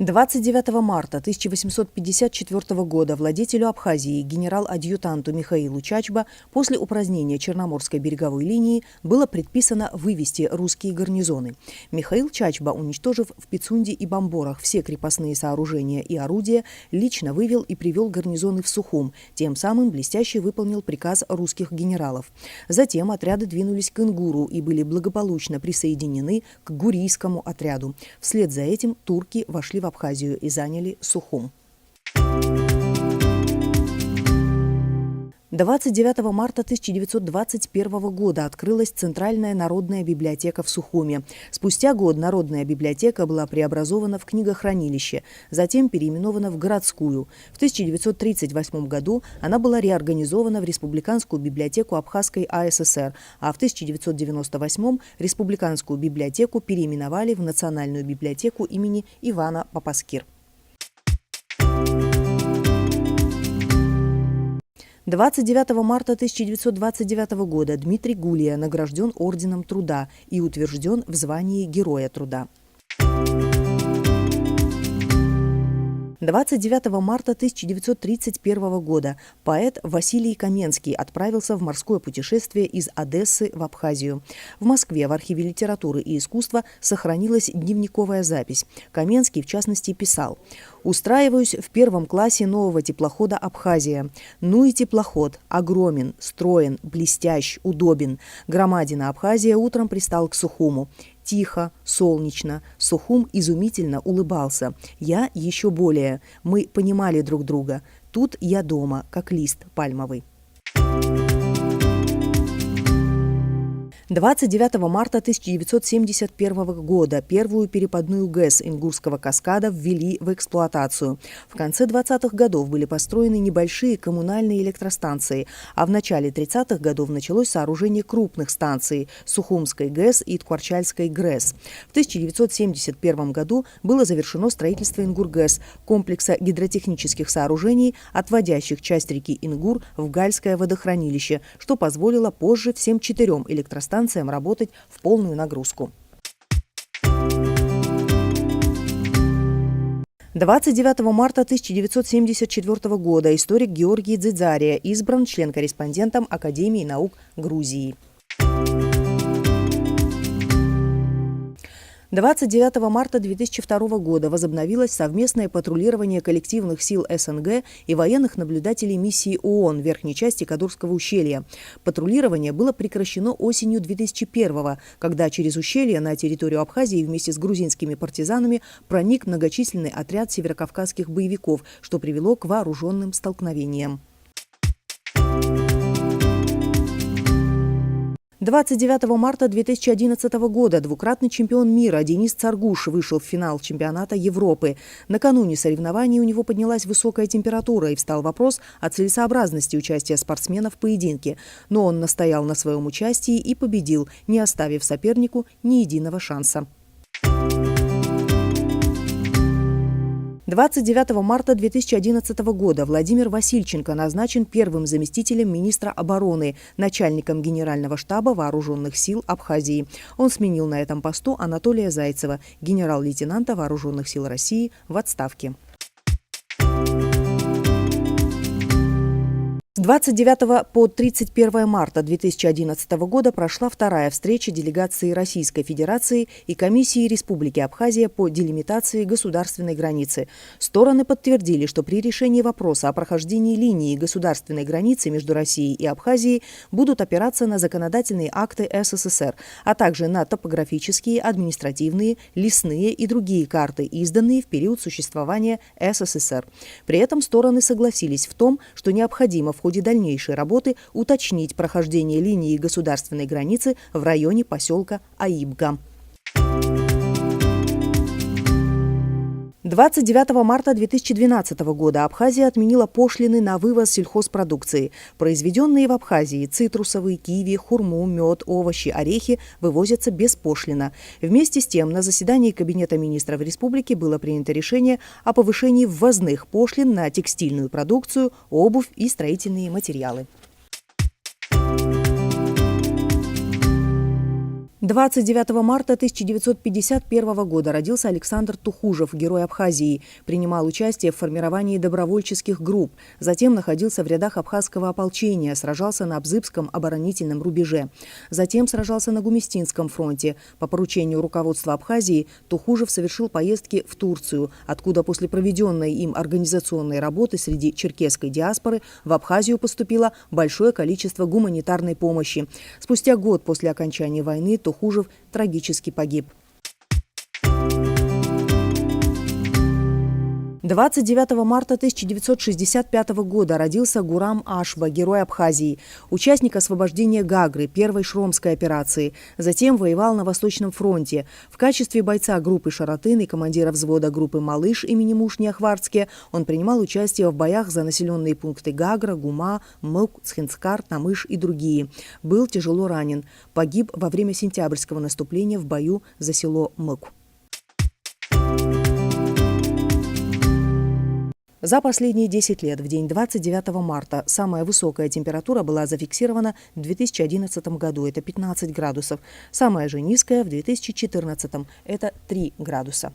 29 марта 1854 года владетелю Абхазии генерал-адъютанту Михаилу Чачба после упразднения Черноморской береговой линии было предписано вывести русские гарнизоны. Михаил Чачба, уничтожив в Пицунде и Бамборах все крепостные сооружения и орудия, лично вывел и привел гарнизоны в Сухум, тем самым блестяще выполнил приказ русских генералов. Затем отряды двинулись к Ингуру и были благополучно присоединены к гурийскому отряду. Вслед за этим турки вошли в Абхазию и заняли Сухум. 29 марта 1921 года открылась Центральная народная библиотека в Сухуме. Спустя год Народная библиотека была преобразована в книгохранилище, затем переименована в городскую. В 1938 году она была реорганизована в Республиканскую библиотеку Абхазской АССР, а в 1998 Республиканскую библиотеку переименовали в Национальную библиотеку имени Ивана Папаскир. 29 марта 1929 года Дмитрий Гулия награжден Орденом Труда и утвержден в звании Героя Труда. 29 марта 1931 года поэт Василий Каменский отправился в морское путешествие из Одессы в Абхазию. В Москве в архиве литературы и искусства сохранилась дневниковая запись. Каменский, в частности, писал: «Устраиваюсь в первом классе нового теплохода «Абхазия». Ну и теплоход. Огромен, строен, блестящ, удобен. Громадина Абхазия утром пристал к Сухуму. Тихо, солнечно. Сухум изумительно улыбался. Я еще более. Мы понимали друг друга. Тут я дома, как лист пальмовый». 29 марта 1971 года первую перепадную ГЭС Ингурского каскада ввели в эксплуатацию. В конце 20-х годов были построены небольшие коммунальные электростанции, а в начале 30-х годов началось сооружение крупных станций – Сухумской ГЭС и Ткварчальской ГРЭС. В 1971 году было завершено строительство Ингургэс – комплекса гидротехнических сооружений, отводящих часть реки Ингур в Гальское водохранилище, что позволило позже всем 4 электростанциям работать в полную нагрузку. 29 марта 1974 года историк Георгий Дзидзария избран член-корреспондентом Академии наук Грузии. 29 марта 2002 года возобновилось совместное патрулирование коллективных сил СНГ и военных наблюдателей миссии ООН в верхней части Кадурского ущелья. Патрулирование было прекращено осенью 2001-го, когда через ущелье на территорию Абхазии вместе с грузинскими партизанами проник многочисленный отряд северокавказских боевиков, что привело к вооруженным столкновениям. 29 марта 2011 года двукратный чемпион мира Денис Царгуш вышел в финал чемпионата Европы. Накануне соревнований у него поднялась высокая температура и встал вопрос о целесообразности участия спортсмена в поединке. Но он настоял на своем участии и победил, не оставив сопернику ни единого шанса. 29 марта 2011 года Владимир Васильченко назначен первым заместителем министра обороны, начальником Генерального штаба Вооруженных сил Абхазии. Он сменил на этом посту Анатолия Зайцева, генерал-лейтенанта Вооруженных сил России в отставке. С 29 по 31 марта 2011 года прошла вторая встреча делегации Российской Федерации и Комиссии Республики Абхазия по делимитации государственной границы. Стороны подтвердили, что при решении вопроса о прохождении линии государственной границы между Россией и Абхазией будут опираться на законодательные акты СССР, а также на топографические, административные, лесные и другие карты, изданные в период существования СССР. При этом стороны согласились в том, что необходимо в ходе дальнейшей работы уточнить прохождение линии государственной границы в районе поселка Аибга. 29 марта 2012 года Абхазия отменила пошлины на вывоз сельхозпродукции. Произведенные в Абхазии цитрусовые, киви, хурму, мед, овощи, орехи вывозятся беспошлино. Вместе с тем на заседании Кабинета министров республики было принято решение о повышении ввозных пошлин на текстильную продукцию, обувь и строительные материалы. 29 марта 1951 года родился Александр Тухужев, герой Абхазии. Принимал участие в формировании добровольческих групп. Затем находился в рядах абхазского ополчения, сражался на Абзыбском оборонительном рубеже. Затем сражался на Гумистинском фронте. По поручению руководства Абхазии Тухужев совершил поездки в Турцию, откуда после проведенной им организационной работы среди черкесской диаспоры в Абхазию поступило большое количество гуманитарной помощи. Спустя год после окончания войны Тухужев трагически погиб. 29 марта 1965 года родился Гурам Ашба, герой Абхазии, участник освобождения Гагры, первой шромской операции. Затем воевал на Восточном фронте. В качестве бойца группы «Шаратын» и командира взвода группы «Малыш» имени Мушни-Ахвардске он принимал участие в боях за населенные пункты Гагра, Гума, Мык, Цхинскар, Тамыш и другие. Был тяжело ранен. Погиб во время сентябрьского наступления в бою за село Мык. За последние 10 лет, в день 29 марта, самая высокая температура была зафиксирована в 2011 году, это 15 градусов. Самая же низкая в 2014, это 3 градуса.